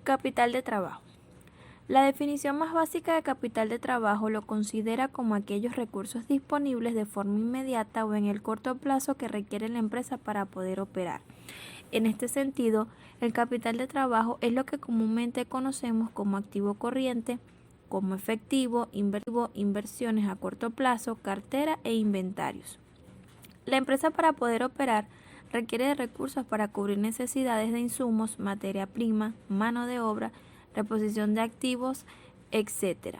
Capital de trabajo. La definición más básica de capital de trabajo lo considera como aquellos recursos disponibles de forma inmediata o en el corto plazo que requiere la empresa para poder operar. En este sentido, el capital de trabajo es lo que comúnmente conocemos como activo corriente, como efectivo, inversiones a corto plazo, cartera e inventarios. La empresa, para poder operar, requiere de recursos para cubrir necesidades de insumos, materia prima, mano de obra, reposición de activos, etc.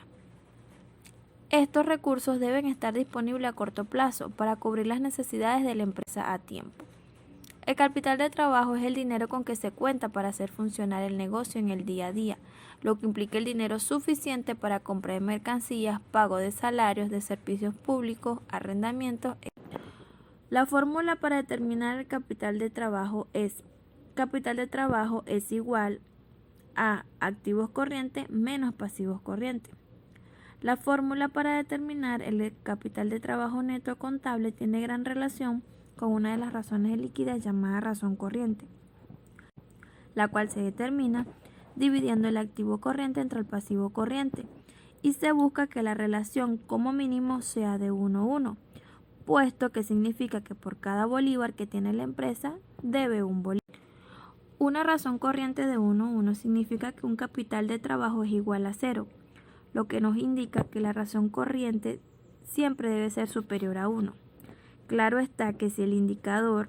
Estos recursos deben estar disponibles a corto plazo para cubrir las necesidades de la empresa a tiempo. El capital de trabajo es el dinero con que se cuenta para hacer funcionar el negocio en el día a día, lo que implica el dinero suficiente para comprar mercancías, pago de salarios, de servicios públicos, arrendamientos, etc. La fórmula para determinar el capital de trabajo es: capital de trabajo es igual a activos corrientes menos pasivos corrientes. La fórmula para determinar el capital de trabajo neto contable tiene gran relación con una de las razones de liquidez llamada razón corriente, la cual se determina dividiendo el activo corriente entre el pasivo corriente, y se busca que la relación como mínimo sea de 1:1, puesto que significa que por cada bolívar que tiene la empresa debe un bolívar. Una razón corriente de 1:1 significa que un capital de trabajo es igual a 0, lo que nos indica que la razón corriente siempre debe ser superior a 1. Claro está que si el indicador,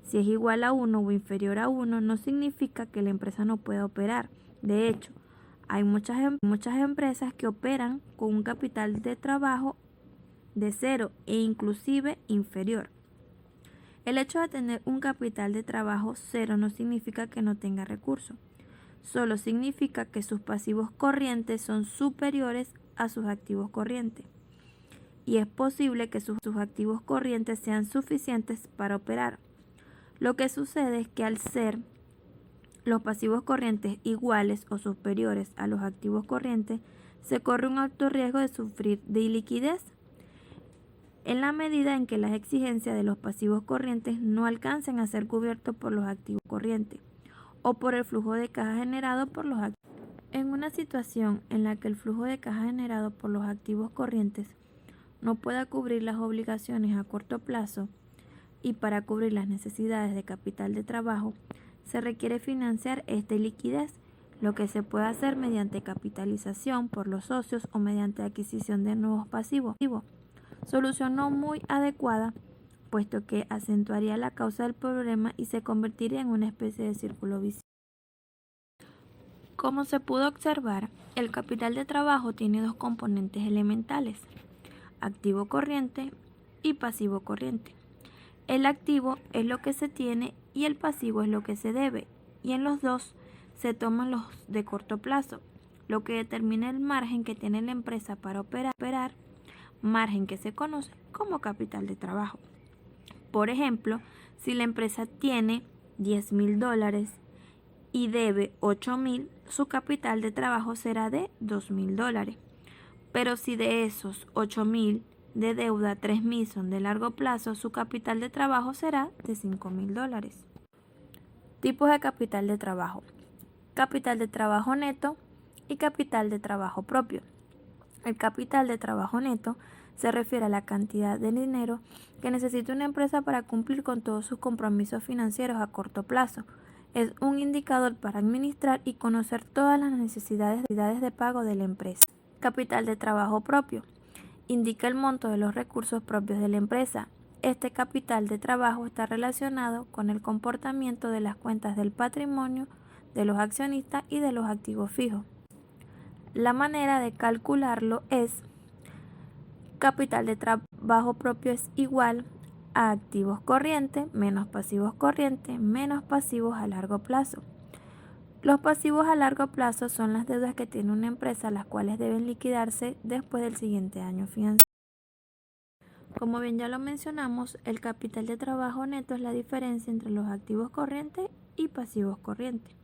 si es igual a 1 o inferior a 1, no significa que la empresa no pueda operar. De hecho, hay muchas empresas que operan con un capital de trabajo de 0 e inclusive inferior. El hecho de tener un capital de trabajo 0 no significa que no tenga recursos, solo significa que sus pasivos corrientes son superiores a sus activos corrientes, y es posible que sus activos corrientes sean suficientes para operar. Lo que sucede es que al ser los pasivos corrientes iguales o superiores a los activos corrientes, se corre un alto riesgo de sufrir de iliquidez, en la medida en que las exigencias de los pasivos corrientes no alcancen a ser cubiertos por los activos corrientes o por el flujo de caja generado por los activos. En una situación en la que el flujo de caja generado por los activos corrientes no pueda cubrir las obligaciones a corto plazo, y para cubrir las necesidades de capital de trabajo, se requiere financiar esta liquidez, lo que se puede hacer mediante capitalización por los socios o mediante adquisición de nuevos pasivos. Solución no muy adecuada, puesto que acentuaría la causa del problema y se convertiría en una especie de círculo vicioso. Como se pudo observar, el capital de trabajo tiene dos componentes elementales: activo corriente y pasivo corriente. El activo es lo que se tiene y el pasivo es lo que se debe, y en los dos se toman los de corto plazo, lo que determina el margen que tiene la empresa para operar, margen que se conoce como capital de trabajo. Por ejemplo, si la empresa tiene $10,000 y debe $8,000, su capital de trabajo será de $2,000. Pero si de esos $8,000 de deuda, $3,000 son de largo plazo, su capital de trabajo será de $5,000. Tipos de capital de trabajo: capital de trabajo neto y capital de trabajo propio. El capital de trabajo neto se refiere a la cantidad de dinero que necesita una empresa para cumplir con todos sus compromisos financieros a corto plazo. Es un indicador para administrar y conocer todas las necesidades de pago de la empresa. Capital de trabajo propio indica el monto de los recursos propios de la empresa. Este capital de trabajo está relacionado con el comportamiento de las cuentas del patrimonio, de los accionistas y de los activos fijos. La manera de calcularlo es: capital de trabajo propio es igual a activos corrientes menos pasivos corrientes menos pasivos a largo plazo. Los pasivos a largo plazo son las deudas que tiene una empresa, las cuales deben liquidarse después del siguiente año financiero. Como bien ya lo mencionamos, el capital de trabajo neto es la diferencia entre los activos corrientes y pasivos corrientes.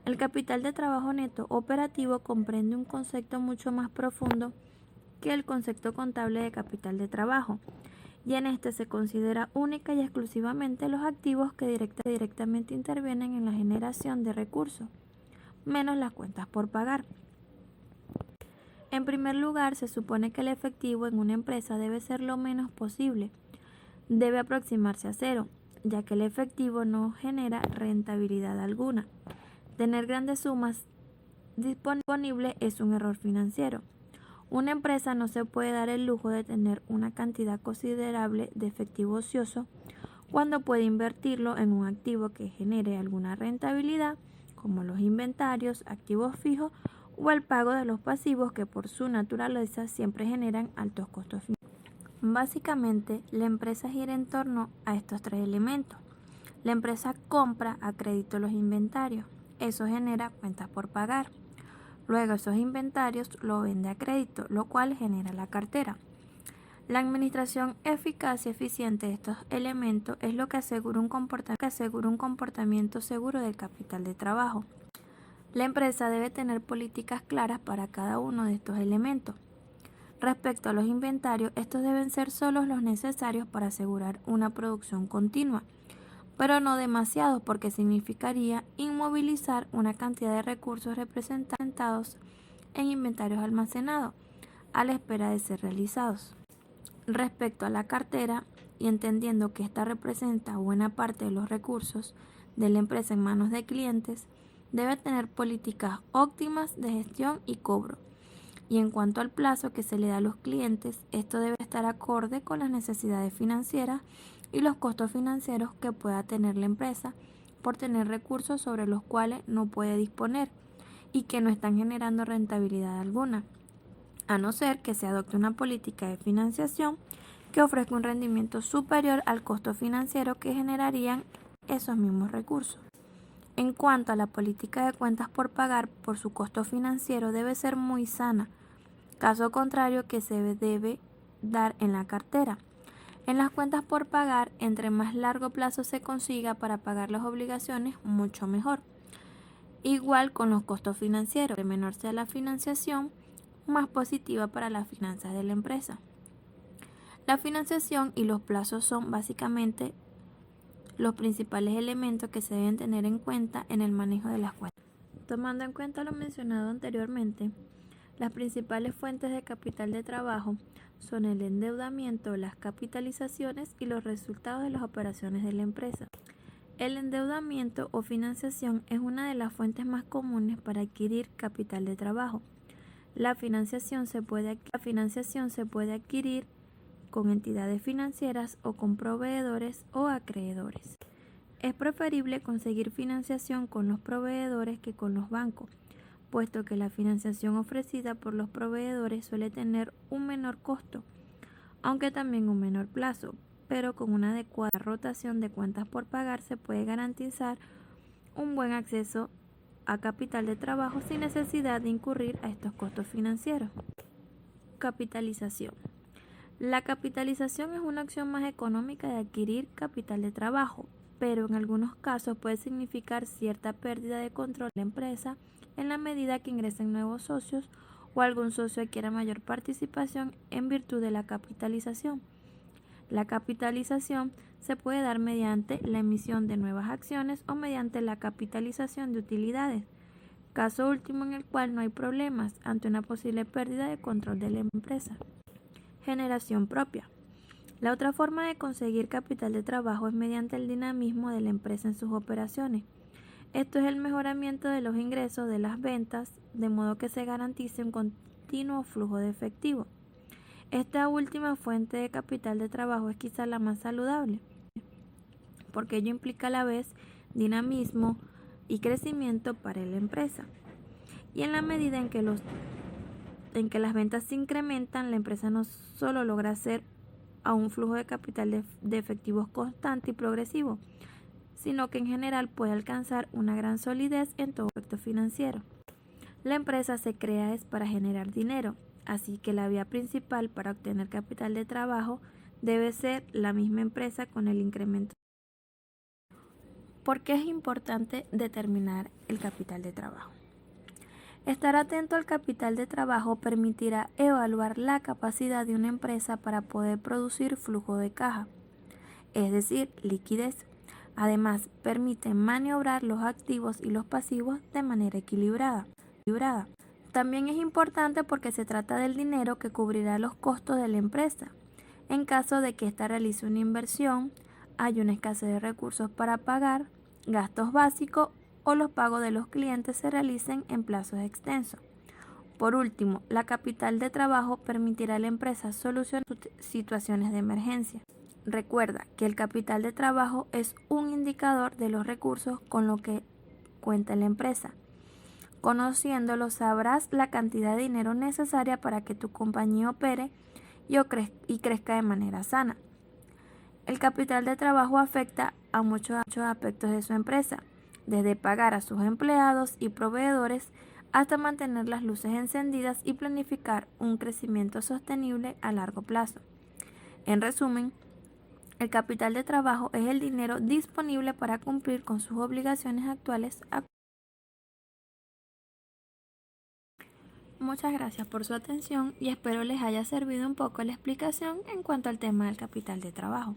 El capital de trabajo neto operativo comprende un concepto mucho más profundo que el concepto contable de capital de trabajo, y en este se considera única y exclusivamente los activos que directamente intervienen en la generación de recursos, menos las cuentas por pagar. En primer lugar, se supone que el efectivo en una empresa debe ser lo menos posible. Debe aproximarse a cero, ya que el efectivo no genera rentabilidad alguna. Tener grandes sumas disponibles es un error financiero. Una empresa no se puede dar el lujo de tener una cantidad considerable de efectivo ocioso cuando puede invertirlo en un activo que genere alguna rentabilidad, como los inventarios, activos fijos o el pago de los pasivos que por su naturaleza siempre generan altos costos financieros. Básicamente, la empresa gira en torno a estos tres elementos. La empresa compra a crédito los inventarios. Eso genera cuentas por pagar. Luego esos inventarios los vende a crédito, lo cual genera la cartera. La administración eficaz y eficiente de estos elementos es lo que asegura un comportamiento seguro del capital de trabajo. La empresa debe tener políticas claras para cada uno de estos elementos. Respecto a los inventarios, estos deben ser solo los necesarios para asegurar una producción continua, pero no demasiados porque significaría inmovilizar una cantidad de recursos representados en inventarios almacenados a la espera de ser realizados. Respecto a la cartera, y entendiendo que esta representa buena parte de los recursos de la empresa en manos de clientes, debe tener políticas óptimas de gestión y cobro. Y en cuanto al plazo que se le da a los clientes, esto debe estar acorde con las necesidades financieras y los costos financieros que pueda tener la empresa por tener recursos sobre los cuales no puede disponer y que no están generando rentabilidad alguna, a no ser que se adopte una política de financiación que ofrezca un rendimiento superior al costo financiero que generarían esos mismos recursos. En cuanto a la política de cuentas por pagar, por su costo financiero debe ser muy sana, caso contrario que se debe dar en la cartera. En las cuentas por pagar, entre más largo plazo se consiga para pagar las obligaciones, mucho mejor. Igual con los costos financieros, entre menor sea la financiación, más positiva para las finanzas de la empresa. La financiación y los plazos son básicamente los principales elementos que se deben tener en cuenta en el manejo de las cuentas. Tomando en cuenta lo mencionado anteriormente, las principales fuentes de capital de trabajo son el endeudamiento, las capitalizaciones y los resultados de las operaciones de la empresa. El endeudamiento o financiación es una de las fuentes más comunes para adquirir capital de trabajo. La financiación se puede adquirir con entidades financieras o con proveedores o acreedores. Es preferible conseguir financiación con los proveedores que con los bancos, puesto que la financiación ofrecida por los proveedores suele tener un menor costo, aunque también un menor plazo, pero con una adecuada rotación de cuentas por pagar se puede garantizar un buen acceso a capital de trabajo sin necesidad de incurrir a estos costos financieros. Capitalización. La capitalización es una opción más económica de adquirir capital de trabajo, pero en algunos casos puede significar cierta pérdida de control de la empresa en la medida que ingresen nuevos socios o algún socio adquiera mayor participación en virtud de la capitalización. La capitalización se puede dar mediante la emisión de nuevas acciones o mediante la capitalización de utilidades, caso último en el cual no hay problemas ante una posible pérdida de control de la empresa. Generación propia. La otra forma de conseguir capital de trabajo es mediante el dinamismo de la empresa en sus operaciones. Esto es el mejoramiento de los ingresos de las ventas, de modo que se garantice un continuo flujo de efectivo. Esta última fuente de capital de trabajo es quizá la más saludable, porque ello implica a la vez dinamismo y crecimiento para la empresa. Y en la medida en que las ventas se incrementan, la empresa no solo logra hacer a un flujo de capital de efectivos constante y progresivo, sino que en general puede alcanzar una gran solidez en todo aspecto financiero. La empresa se crea es para generar dinero, así que la vía principal para obtener capital de trabajo debe ser la misma empresa con el incremento. ¿Por qué es importante determinar el capital de trabajo? Estar atento al capital de trabajo permitirá evaluar la capacidad de una empresa para poder producir flujo de caja, es decir, liquidez, Además, permite maniobrar los activos y los pasivos de manera equilibrada. También es importante porque se trata del dinero que cubrirá los costos de la empresa. En caso de que ésta realice una inversión, hay una escasez de recursos para pagar, gastos básicos o los pagos de los clientes se realicen en plazos extensos. Por último, la capital de trabajo permitirá a la empresa solucionar situaciones de emergencia. Recuerda que el capital de trabajo es un indicador de los recursos con los que cuenta la empresa. Conociéndolo sabrás la cantidad de dinero necesaria para que tu compañía opere y crezca de manera sana. El capital de trabajo afecta a muchos aspectos de su empresa, desde pagar a sus empleados y proveedores hasta mantener las luces encendidas y planificar un crecimiento sostenible a largo plazo. En resumen, el capital de trabajo es el dinero disponible para cumplir con sus obligaciones actuales. Muchas gracias por su atención y espero les haya servido un poco la explicación en cuanto al tema del capital de trabajo.